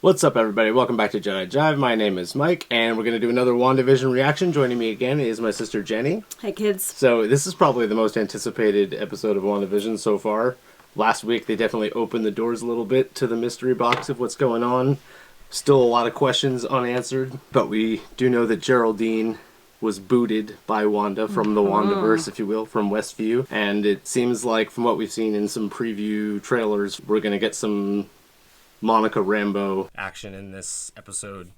What's up, everybody? Welcome back to Jedi Jive. My name is Mike, and we're going to do another Wandavision reaction. Joining me again is my sister Jenny. Hey, kids. So this is probably the most anticipated episode of Wandavision so far. Last week, they definitely opened the doors a little bit to the mystery box of what's going on. Still a lot of questions unanswered, but we do know that Geraldine was booted by Wanda from the Wandaverse, if you will, from Westview. And it seems like, from what we've seen in some preview trailers, we're going to get some Monica Rambeau action in this episode.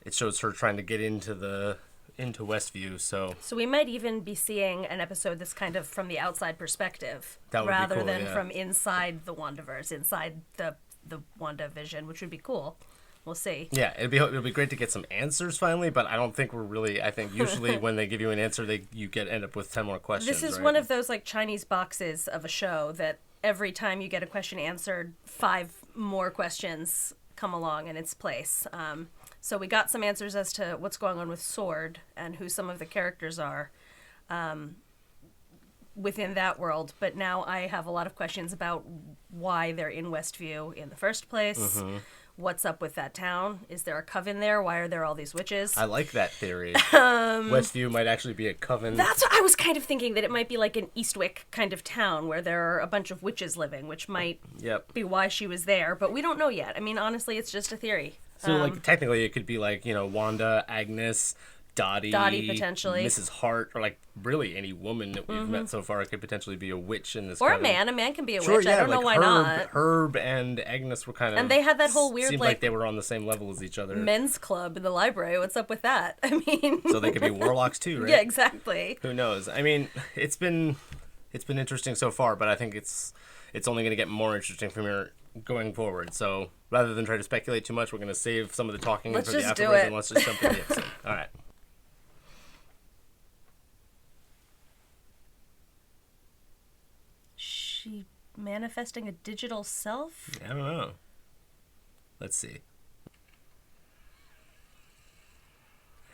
It shows her trying to get into Westview, so we might even be seeing an episode that's kind of from the outside perspective, rather cool, than from inside the Wandaverse, inside the Wandavision, which would be cool. We'll see. Yeah, it'll be great to get some answers finally, but I don't think we're really. I think usually when they give you an answer, you end up with 10 more questions. This is one of those like Chinese boxes of a show that every time you get a question answered, 5 more questions come along in its place. So we got some answers as to what's going on with Sword and who some of the characters are within that world. But now I have a lot of questions about why they're in Westview in the first place. Mm-hmm. What's up with that town? Is there a coven there? Why are there all these witches? I like that theory. Westview might actually be a coven. That's what I was kind of thinking, that it might be like an Eastwick kind of town where there are a bunch of witches living, which might be why she was there, but we don't know yet. I mean, honestly, it's just a theory. So, like, technically it could be like, Wanda, Agnes, Dottie potentially, Mrs. Hart, or like really any woman that we've met so far could potentially be a witch in this. Or coven. a man. A man can be a witch. I don't know why not. Herb and Agnes were kind of, and they had that whole weird seemed like they were on the same level as each other. Men's club in the library. What's up with that? I mean, so they could be warlocks too, right? Yeah, exactly. Who knows? I mean, it's been interesting so far, but I think it's only going to get more interesting from here going forward. So rather than try to speculate too much, we're going to save some of the talking for the afterwards, and let's just jump into the episode. All right. She manifesting a digital self? I don't know. Let's see.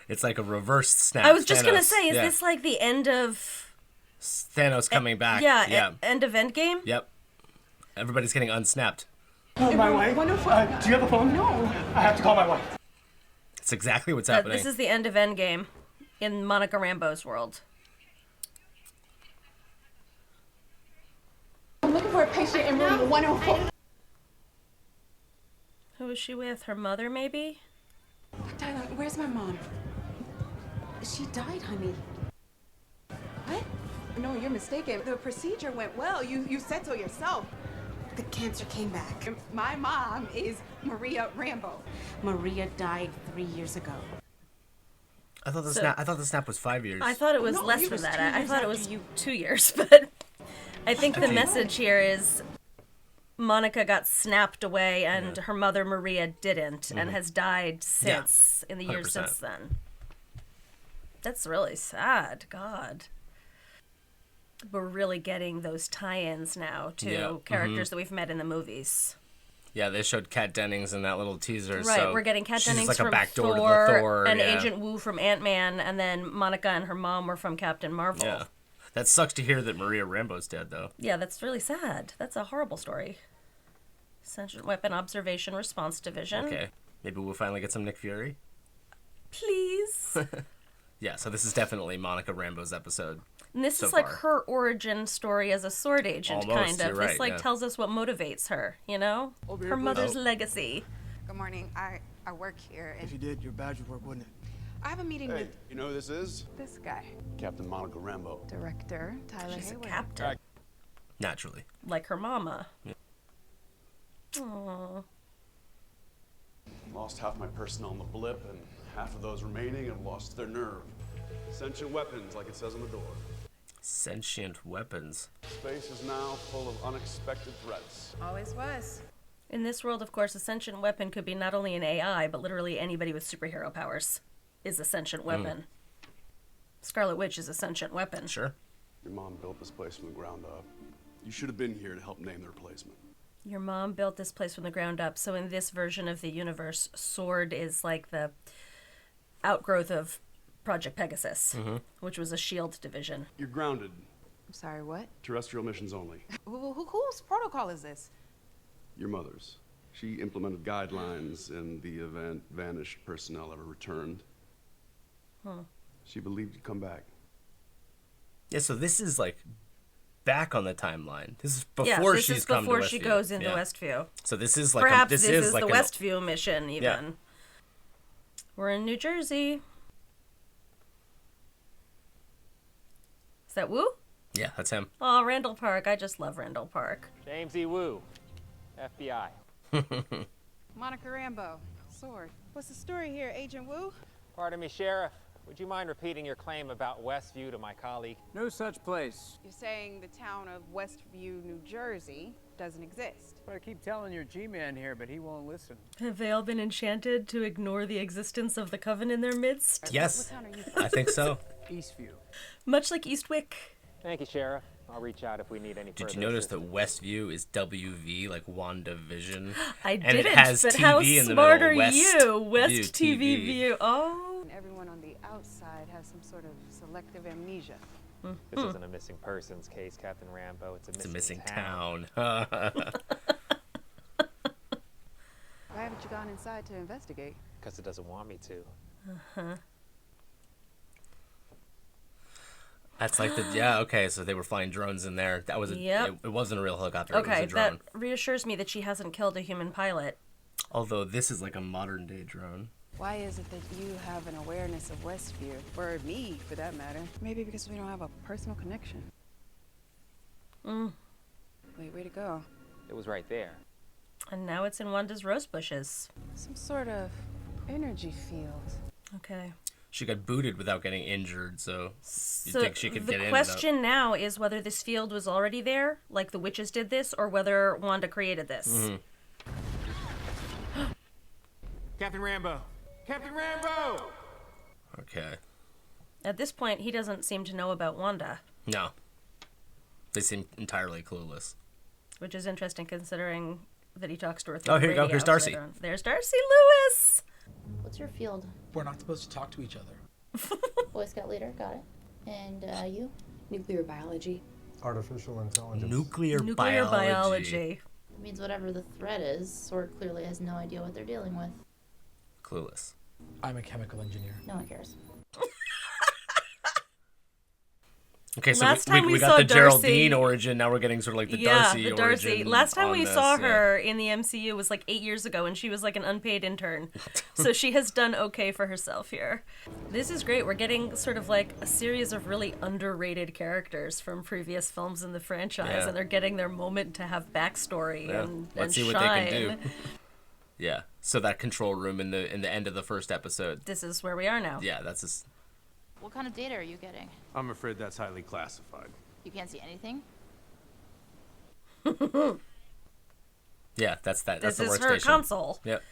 It's like a reverse snap. I was just going to say, is this like the end of Thanos coming back? Yeah. End of Endgame? Yep. Everybody's getting unsnapped. Oh, my wife? Do you have a phone? No. I have to call my wife. It's exactly what's happening. This is the end of Endgame in Monica Rambeau's world. I'm looking for a patient in room 104. Who is she with? Her mother, maybe? Tyler, where's my mom? She died, honey. What? No, you're mistaken. The procedure went well. You said so yourself. The cancer came back. My mom is Maria Rambeau. Maria died 3 years ago. I thought the snap was 5 years. I thought it was less than that. I thought it was 2 years, but I think the message here is Monica got snapped away and her mother Maria didn't and has died since, in the years 100%. Since then. That's really sad. God. We're really getting those tie-ins now to characters that we've met in the movies. Yeah, they showed Kat Dennings in that little teaser. Right, so we're getting Kat Dennings like from a backdoor Thor, to the Thor, and Agent Wu from Ant-Man, and then Monica and her mom were from Captain Marvel. Yeah. That sucks to hear that Maria Rambeau's dead, though. Yeah, that's really sad. That's a horrible story. Sentient Weapon Observation Response Division. Okay. Maybe we'll finally get some Nick Fury? Please. Yeah, so this is definitely Monica Rambeau's episode. And this is like her origin story as a sword agent, almost, kind of. Right, this like tells us what motivates her, you know? Her mother's legacy. Good morning. I work here. If you did, your badge would work, wouldn't it? I have a meeting with you know who this is? this guy. Captain Monica Rambeau. Director Tyler She's a Hayward. captain. Naturally. Like her mama. Yeah. Aww. Lost half my personnel in the blip, and half of those remaining have lost their nerve. Sentient weapons, like it says on the door. Sentient weapons. Space is now full of unexpected threats. Always was. In this world, of course, a sentient weapon could be not only an AI, but literally anybody with superhero powers is a sentient weapon. Scarlet Witch is a sentient weapon. Sure. Your mom built this place from the ground up. You should have been here to help name the replacement. Your mom built this place from the ground up. So in this version of the universe, Sword is like the outgrowth of Project Pegasus, which was a S.H.I.E.L.D. division. You're grounded. I'm sorry, what? Terrestrial missions only. Whose protocol is this? Your mother's. She implemented guidelines in the event vanished personnel ever returned. She believed you'd come back. Yeah, so this is like back on the timeline. This is before Yeah, this she's is come to before Westview. she goes into Yeah. Westview. So this is like Perhaps this this is is like the an- Westview mission, even. Yeah. We're in New Jersey. Is that Wu? Yeah, that's him. Oh, Randall Park. I just love Randall Park. James E. Wu, FBI. Monica Rambeau, sword. What's the story here, Agent Wu? Pardon me, Sheriff. Would you mind repeating your claim about Westview to my colleague? No such place. You're saying the town of Westview, New Jersey doesn't exist. But I keep telling your G-man here, but he won't listen. Have they all been enchanted to ignore the existence of the Coven in their midst? Yes, What town are you from? I think so. Eastview. Much like Eastwick. Thank you, Sheriff. I'll reach out if we need any further Did you notice that assistance. Westview is WV, like Wandavision? I And didn't, it has but TV how in the smart middle, are West you? West View TV TV. view. Oh. And everyone on the outside has some sort of selective amnesia. This isn't a missing persons case, Captain Rambo. It's It's a missing town. town. Why haven't you gone inside to investigate? Because it doesn't want me to. That's like okay, so they were flying drones in there. That was Yep. it wasn't a real helicopter, it was Okay, a drone. that reassures me that she hasn't killed a human pilot. Although this is like a modern day drone. Why is it that you have an awareness of Westview? Or me, for that matter. Maybe because we don't have a personal connection. Wait, way to go. It was right there. And now it's in Wanda's rose bushes. Some sort of energy field. Okay. She got booted without getting injured, so you So think she could the get in? question now is whether this field was already there, like the witches did this, or whether Wanda created this. Mm-hmm. Captain Rambo! Captain Rambo! Okay. At this point, he doesn't seem to know about Wanda, No. They seem entirely clueless. which is interesting considering that he talks to her through Oh, the here you go. radio Here's Darcy. later on. There's Darcy Lewis! What's your field? We're not supposed to talk to each other. Boy Scout leader, got it. And you? Nuclear biology. Artificial intelligence. Nuclear Nuclear biology. biology. It means whatever the threat is, Sword clearly has no idea what they're dealing with. Clueless. I'm a chemical engineer. No one cares. Okay, so Last time we we got saw the Darcy- Geraldine origin. Now we're getting sort of like the Yeah, Darcy the Darcy. origin. Last time on we this, saw yeah. her in the MCU was like 8 years ago, and she was like an unpaid intern. So she has done okay for herself here. This is great. We're getting sort of like a series of really underrated characters from previous films in the franchise, Yeah. and they're getting their moment to have backstory Yeah. and Let's see shine. what they can do. Yeah. So that control room in the end of the first episode. This is where we are now. Yeah, that's just What kind of data are you getting? I'm afraid that's highly classified. You can't see anything? yeah. That's that. That's This the is workstation. her console. Yep.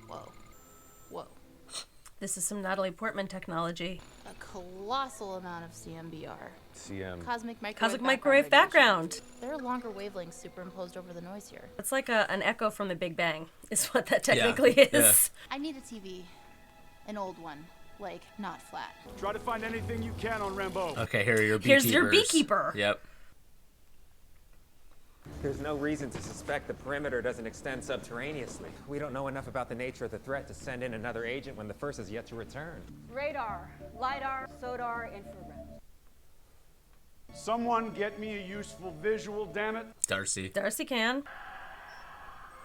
Whoa. Whoa. This is some Natalie Portman technology. A colossal amount of CMBR. CM. Cosmic microwave Cosmic microwave radiation. background. There are longer wavelengths superimposed over the noise here. It's like an echo from the Big Bang, is what that technically is. I need a TV. An old one. Like, not flat. Try to find anything you can on Rambo. Okay, here are your beekeepers. Here's your beekeeper. Yep. There's no reason to suspect the perimeter doesn't extend subterraneously. We don't know enough about the nature of the threat to send in another agent when the first is yet to return. Radar, LiDAR, SODAR, infrared. Someone get me a useful visual, damn it. Darcy. Darcy can.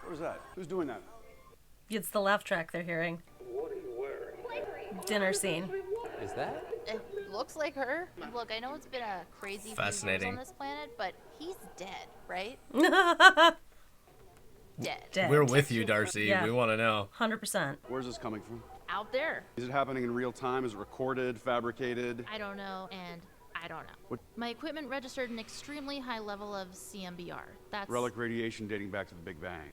What is that? Who's doing that? It's the laugh track they're hearing. What are you wearing? Dinner scene. Is that? It looks like her. Look, I know it's been a crazy few years Fascinating. on this planet, but he's dead, right? Dead. Dead. We're with you, Darcy. Yeah. We want to know. 100%. Where's this coming from? Out there. Is it happening in real time? Is it recorded, fabricated? I don't know, and I don't know. What? My equipment registered an extremely high level of CMBR. That's Relic radiation dating back to the Big Bang.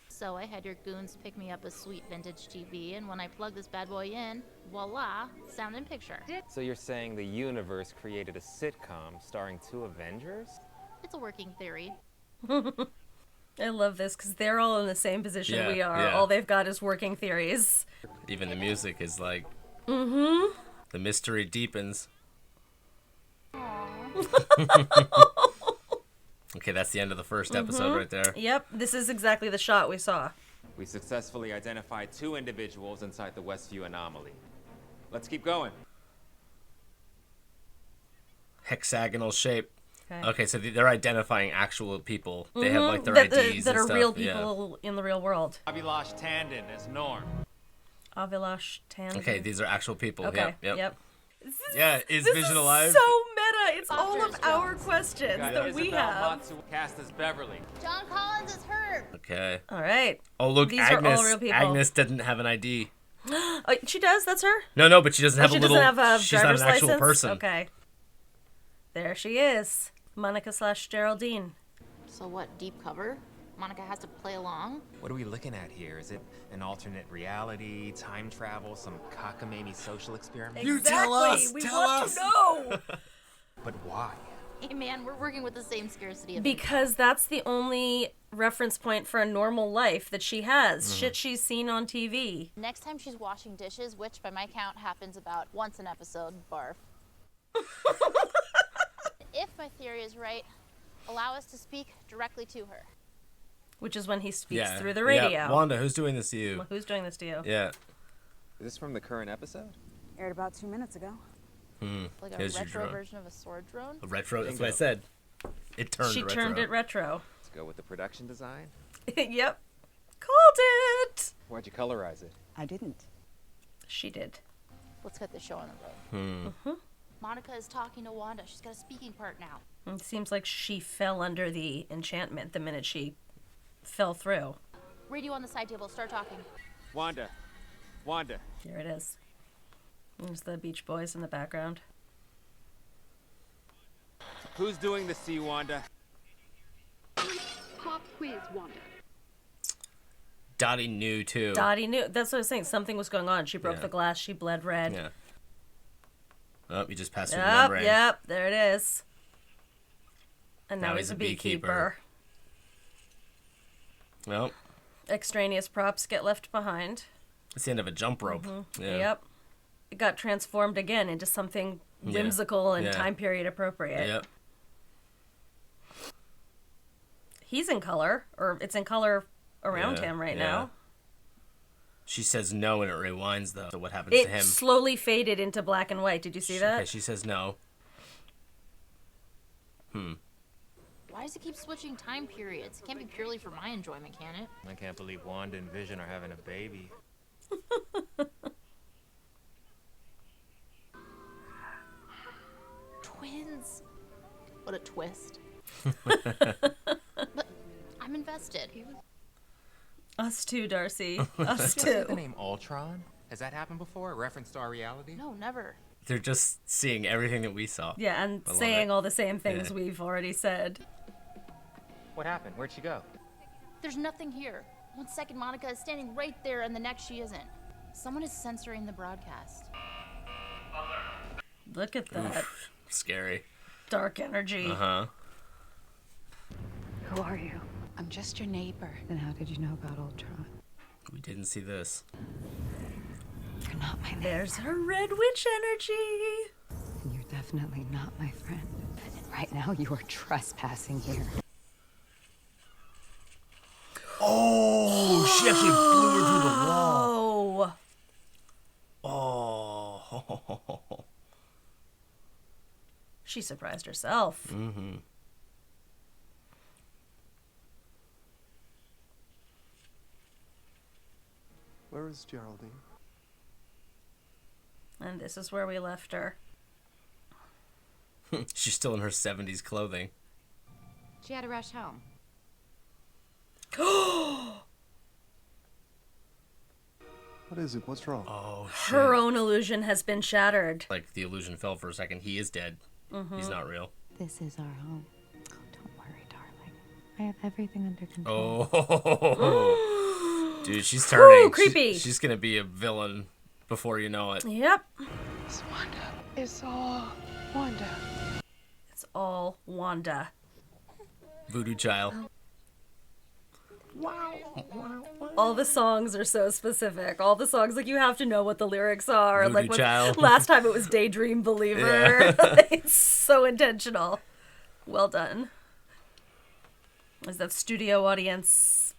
so I had your goons pick me up a sweet vintage TV, and when I plugged this bad boy in, voila, sound and picture. So you're saying the universe created a sitcom starring two Avengers? It's a working theory. I love this because they're all in the same position Yeah, we are. yeah. All they've got is working theories. Even the music is like. Mm-hmm. The mystery deepens. Okay, that's the end of the first episode right there. Yep, this is exactly the shot we saw. We successfully identified 2 individuals inside the Westview anomaly. Let's keep going. Hexagonal shape. Okay. Okay, so they're identifying actual people. They have like their that, IDs that and are stuff. real people in the real world. Avilash Tandon as Norm. Avilash Tan. Okay, these are actual people. Okay. Yep. This Yeah, is this Vision is alive? so meta. It's all of our questions that we Isabel have. Matsu cast as Beverly. John Collins is hurt. Okay. All right. Oh, look, These Agnes. are all real people. Agnes doesn't have an ID. Oh, she does. That's her. No, but she doesn't have she a little. doesn't have a she's not driver's an actual license. person. Okay. There she is, Monica / Geraldine. So what, deep cover? Monica has to play along? What are we looking at here? Is it an alternate reality, time travel, some cockamamie social experiment? You tell us. We Tell want us. to know. But why? Hey man, we're working with the same scarcity of Because that's the only reference point for a normal life that she has. Mm-hmm. Shit she's seen on TV. Next time she's washing dishes, which by my count happens about once an episode, barf. If my theory is right, allow us to speak directly to her. Which is when he speaks Yeah. through the radio. Yeah. Wanda, who's doing this to you? Well, who's doing this to you? Yeah. Is this from the current episode? Aired about 2 minutes ago. Like a Here's your retro drone. version of a sword drone. A retro. That's Bingo. what I said. It turned She retro. turned it retro. Let's go with the production design. Yep. Called it! Why'd you colorize it? I didn't. She did. Let's get this show on the road. Monica is talking to Wanda. She's got a speaking part now. It seems like she fell under the enchantment the minute she fell through. Radio on the side table. Start talking. Wanda. Here it is. There's the Beach Boys in the background. Who's doing this to you, Wanda? Pop quiz, Wanda. Dottie knew too. Dottie knew. That's what I was saying. Something was going on. She broke Yeah. the glass. She bled red. Yeah. Oh, you just passed through the Yep, membrane. yep. There it is. And now Now he's a beekeeper. Well, Extraneous props get left behind. it's the end of a jump rope. Yeah. Yep. It got transformed again into something whimsical and Yeah. time period appropriate. Yep. He's in color, or it's in color around Yeah, him right yeah. now. She says no and it rewinds though. So what happens It to him? slowly faded into black and white. Did you see that? Okay, she says no. Why does it keep switching time periods? It can't be purely for my enjoyment, can it? I can't believe Wanda and Vision are having a baby. Twins. What a twist. But I'm invested. Us too, Darcy. Us Did you hear the too. name Ultron? Has that happened before? A reference to our reality? No, never. They're just seeing everything that we saw. Yeah, and I love saying it. all the same things Yeah. we've already said. What happened? Where'd she go? There's nothing here. 1 second, Monica is standing right there, and the next she isn't. Someone is censoring the broadcast. Look at that Scary. dark energy. Uh-huh. Who are you? I'm just your neighbor. Then how did you know about Ultron? We didn't see this. You're not my neighbor. There's her red witch energy. And you're definitely not my friend. And right now you are trespassing here. Oh, she actually blew her through the wall. Oh. Oh. She surprised herself. Mm-hmm. Where is Geraldine? And this is where we left her. She's still in her 70s clothing. She had to rush home. What is it? What's wrong? Oh, shit. Her own illusion has been shattered. Like, the illusion fell for a second. He is dead. He's not real. This is our home. Oh, don't worry, darling. I have everything under control. Oh. Dude, she's turning. Ooh, creepy. She's gonna be a villain before you know it. Yep. It's Wanda. It's all Wanda. It's all Wanda. Voodoo child. All the songs are so specific. All the songs, like, you have to know what the lyrics are. Voodoo Like, Child. last time it was Daydream Believer. Yeah. It's so intentional. Well done. Is that studio audience?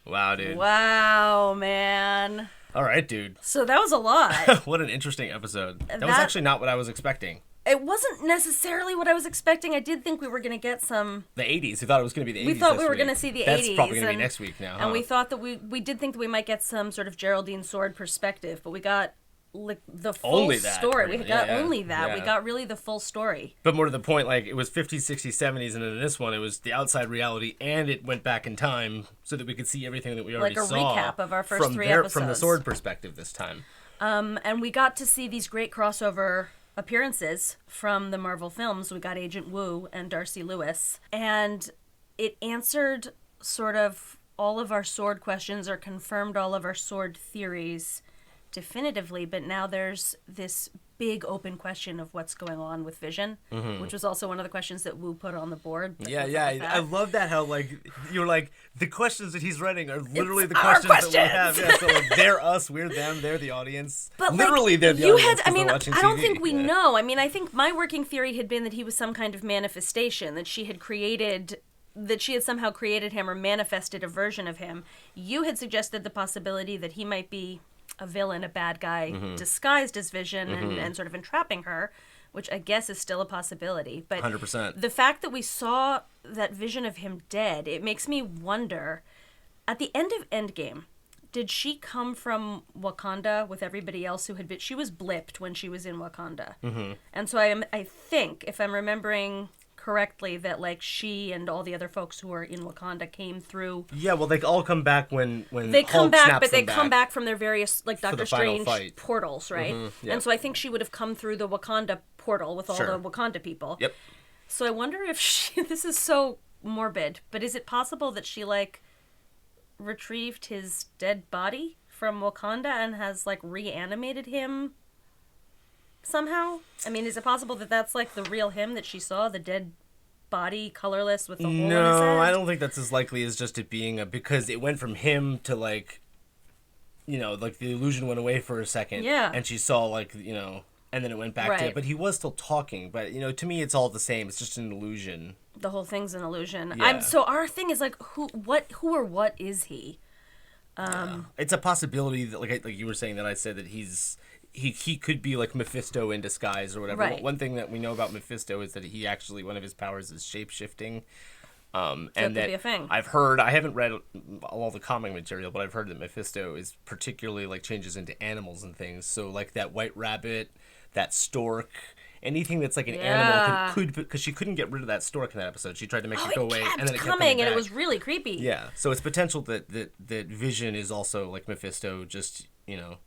Wow, dude. Wow, man. All right, dude. So that was a lot. What an interesting episode. That was actually not what I was expecting. It wasn't necessarily what I was expecting. I did think we were going to get some... The 80s. We thought it was going to be the 80s. We thought we were going to see the 80s. That's probably going to be next week now. And we thought that we did think that we might get some sort of Geraldine Sword perspective, but we got the full story. We got only that. Yeah. We got really the full story. But more to the point, like, it was 50s, 60s, 70s, and in this one, it was the outside reality, and it went back in time so that we could see everything that we already saw. Like a recap of our first three episodes. From the Sword perspective this time. And we got to see these great crossover appearances from the Marvel films. We got Agent Wu and Darcy Lewis, and it answered sort of all of our Sword questions or confirmed all of our Sword theories definitively, but now there's this big open question of what's going on with Vision, which was also one of the questions that Wu put on the board. I love that how, like, you're like, the questions that he's writing are literally It's the our questions that we have. Yeah, so like, they're us, we're them, they're the audience. But literally, like, they're the audience. I mean, I watching don't TV. think we know. I mean, I think my working theory had been that he was some kind of manifestation, that she had somehow created him or manifested a version of him. You had suggested the possibility that he might be a villain, a bad guy, disguised as Vision and sort of entrapping her, which I guess is still a possibility. But 100%. The fact that we saw that vision of him dead, it makes me wonder, at the end of Endgame, did she come from Wakanda with everybody else who had been... She was blipped when she was in Wakanda. And so I think, if I'm remembering correctly, that like she and all the other folks who are in Wakanda came through. Yeah, well, they all come back when they come Hulk back, snaps but they them come back from their various like Doctor the final Strange fight. portals, right? Yep. And so I think she would have come through the Wakanda portal with all Sure. the Wakanda people. Yep. So I wonder if she. This is so morbid, but is it possible that she like retrieved his dead body from Wakanda and has like reanimated him somehow? I mean, is it possible that that's like the real him that she saw, the dead body, colorless with the hole in his head? No, I don't think that's as likely as just it being because it went from him to like, you know, like the illusion went away for a second. Yeah. And she saw like, you know, and then it went back to it. But he was still talking. But, you know, to me, it's all the same. It's just an illusion. The whole thing's an illusion. Yeah. So our thing is like, who or what is he? It's a possibility that, like you were saying, that I said that he could be like Mephisto in disguise or whatever. Right. One thing that we know about Mephisto is that he actually, one of his powers is shape-shifting. And could that be a thing. I've heard, I haven't read all the comic material, but I've heard that Mephisto is particularly like changes into animals and things. So like that white rabbit, that stork, anything that's like an animal could because she couldn't get rid of that stork in that episode. She tried to make it go away, and then it kept coming and back. it was really creepy. Yeah, so it's potential that Vision is also like Mephisto, just, you know,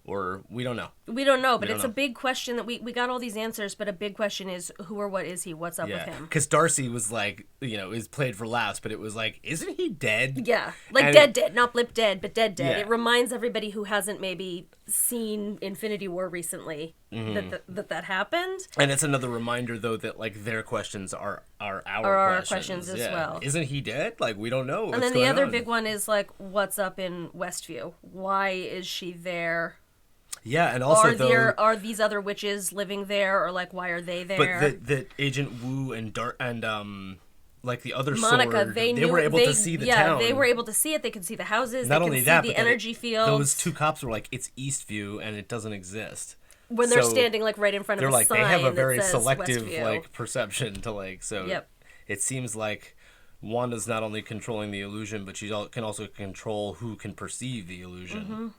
or we don't know. We don't know, but We don't it's know. a big question that we got all these answers, but a big question is who or what is he? What's up with Yeah, him? because Darcy was like, you know, is played for laughs, but it was like, isn't he dead? Yeah, like And- dead, not blip dead, but dead. Yeah. It reminds everybody who hasn't maybe seen Infinity War recently Mm-hmm. that happened. And it's another reminder, though, that like their questions are our our questions as well. Isn't he dead? Like, we don't know. And then the other big one is like, what's up in Westview? Why is she there? Yeah, and also Are these other witches living there, or like why are they there? But the Agent Wu and like the other Monica, sword, they were able to see the town. they were able to see it. They could see the houses. Not they only could that, see the but energy fields. those two cops were like, it's Eastview and it doesn't exist. When they're So standing like right in front of they're a like sign they have a that very says selective Westview. like perception to like so. Yep. It seems like Wanda's not only controlling the illusion, but she can also control who can perceive the illusion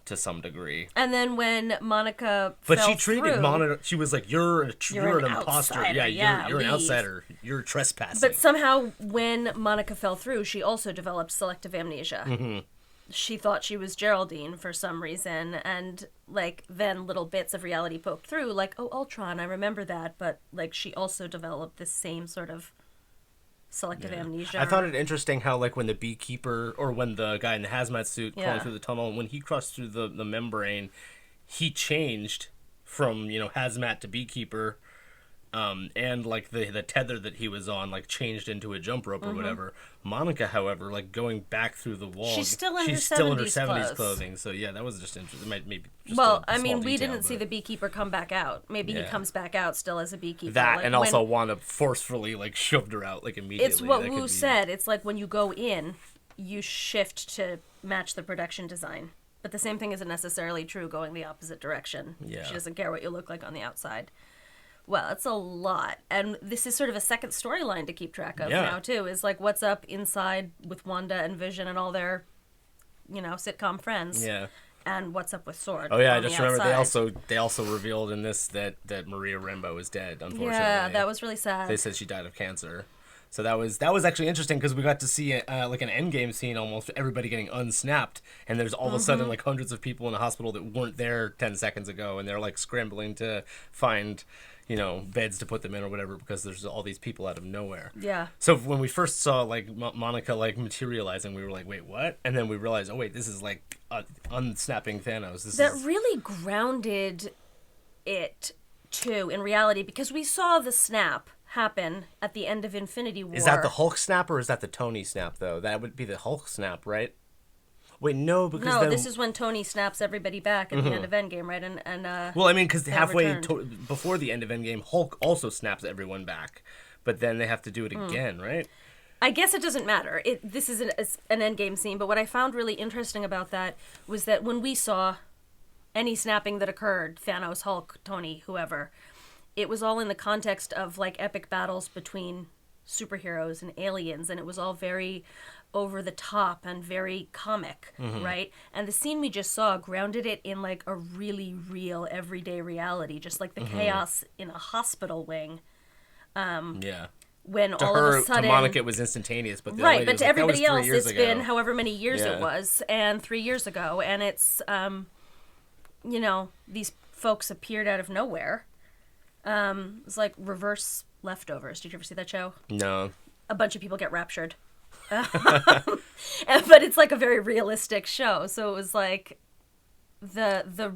to some degree. And then when Monica But fell she treated through, Monica. She was like, "You're an imposter. outsider. Yeah, you're an leave." outsider. You're trespassing." But somehow, when Monica fell through, she also developed selective amnesia. Mm-hmm. She thought she was Geraldine for some reason, and like then little bits of reality poked through, like, oh, Ultron, I remember that. But like she also developed this same sort of selective amnesia. I found it interesting how, like, when the beekeeper or when the guy in the hazmat suit crawling through the tunnel, and when he crossed through the membrane, he changed from, you know, hazmat to beekeeper, and like the tether that he was on like changed into a jump rope or whatever. Monica, however, like going back through the wall, She's still in her 70s 70s clothing. So yeah, that was just interesting. Maybe just well, a I mean, small we detail, didn't see but the beekeeper come back out. Maybe he comes back out still as a beekeeper. that, like, and also Wanda forcefully like shoved her out like immediately. It's what That Wu could be- said. It's like when you go in, you shift to match the production design. But the same thing isn't necessarily true going the opposite direction. Yeah. She doesn't care what you look like on the outside. Well, it's a lot. And this is sort of a second storyline to keep track of now, too, is like what's up inside with Wanda and Vision and all their, sitcom friends. Yeah. And what's up with Sword. Oh yeah, I on just the remember outside. they also revealed in this that Maria Rambeau is dead. Unfortunately, Yeah, that was really sad. They said she died of cancer. So that was actually interesting because we got to see like an Endgame scene, almost everybody getting unsnapped, and there's all of a sudden like hundreds of people in a hospital that weren't there 10 seconds ago, and they're like scrambling to find, beds to put them in or whatever because there's all these people out of nowhere. Yeah. So when we first saw like Monica like materializing, we were like, wait, what? And then we realized, oh wait, this is like unsnapping Thanos. That really grounded it too in reality because we saw the snap happen at the end of Infinity War. Is that the Hulk snap or is that the Tony snap though? That would be the Hulk snap, right? Wait, no, because no, then... this is when Tony snaps everybody back at the end of Endgame, right? And well, I mean, because halfway returned. before the end of Endgame, Hulk also snaps everyone back, but then they have to do it again, right? I guess it doesn't matter. This is an Endgame scene, but what I found really interesting about that was that when we saw any snapping that occurred, Thanos, Hulk, Tony, whoever, it was all in the context of like epic battles between superheroes and aliens, and it was all very over the top and very comic, right? And the scene we just saw grounded it in like a really real everyday reality, just like the chaos in a hospital wing. Yeah. When To all her, of a sudden, to Monica, it was instantaneous, but the right, lady but was to like, that was everybody 3 else, years it's ago. been however many years Yeah. it was, and 3 years ago, and it's these folks appeared out of nowhere. It's like reverse Leftovers. Did you ever see that show? No. A bunch of people get raptured. But it's like a very realistic show. So it was like the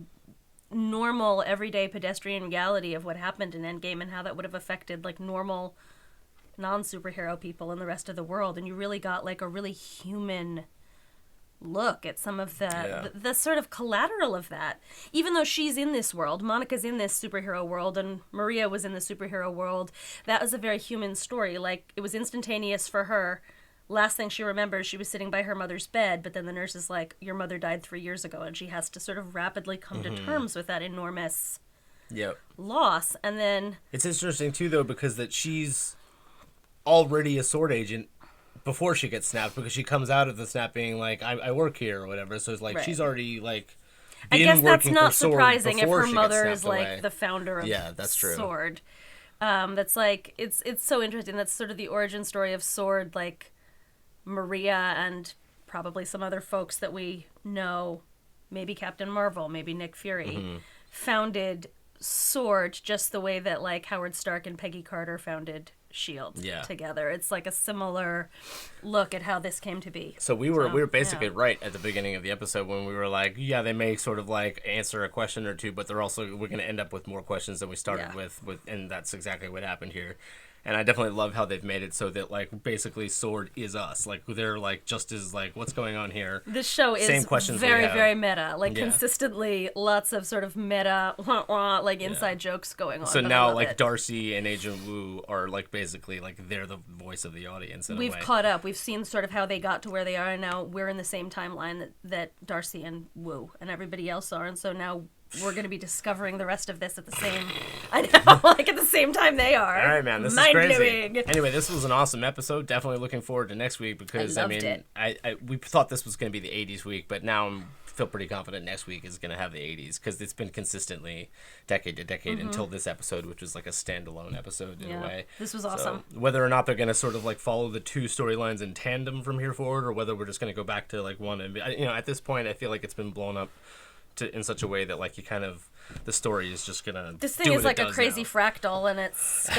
normal everyday pedestrian reality of what happened in Endgame and how that would have affected like normal non-superhero people in the rest of the world. And you really got like a really human look at some of the sort of collateral of that. Even though she's in this world, Monica's in this superhero world, and Maria was in the superhero world, that was a very human story. Like, it was instantaneous for her. Last thing she remembers, she was sitting by her mother's bed, but then the nurse is like, your mother died 3 years ago, and she has to sort of rapidly come to terms with that enormous loss. And then... It's interesting, too, though, because that she's already a sword agent before she gets snapped, because she comes out of the snap being like, I work here or whatever, so it's like she's already like I guess that's not surprising if her she mother gets is snapped like away. the founder of that's true. Sword. That's like it's so interesting. That's sort of the origin story of Sword. Like Maria and probably some other folks that we know, maybe Captain Marvel, maybe Nick Fury, founded Sword just the way that like Howard Stark and Peggy Carter founded S.H.I.E.L.D. together. It's like a similar look at how this came to be. So we were basically right at the beginning of the episode when we were like, yeah, they may sort of like answer a question or two, but we're going to end up with more questions than we started with, and that's exactly what happened here. And I definitely love how they've made it so that like basically Sword is us. Like they're like just as like what's going on here. This show is very, very meta. Like consistently lots of sort of meta like inside jokes going on. So now like Darcy and Agent Wu are like basically like they're the voice of the audience in a way. We've caught up. We've seen sort of how they got to where they are, and now we're in the same timeline that Darcy and Wu and everybody else are, and so now we're going to be discovering the rest of this at the same, like at the same time they are. All right, man, this is crazy. Anyway, this was an awesome episode. Definitely looking forward to next week because I mean, we thought this was going to be the '80s week, but now I feel pretty confident next week is going to have the '80s because it's been consistently decade to decade until this episode, which was like a standalone episode in a way. This was awesome. So, whether or not they're going to sort of like follow the two storylines in tandem from here forward, or whether we're just going to go back to like one, and at this point, I feel like it's been blown up in such a way that like you kind of the story is just gonna. This thing is like a crazy fractal, and it's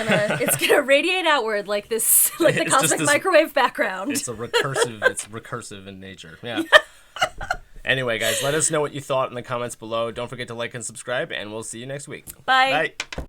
gonna radiate outward like this, like the cosmic microwave background. It's recursive in nature. Yeah. Anyway, guys, let us know what you thought in the comments below. Don't forget to like and subscribe, and we'll see you next week. Bye. Bye.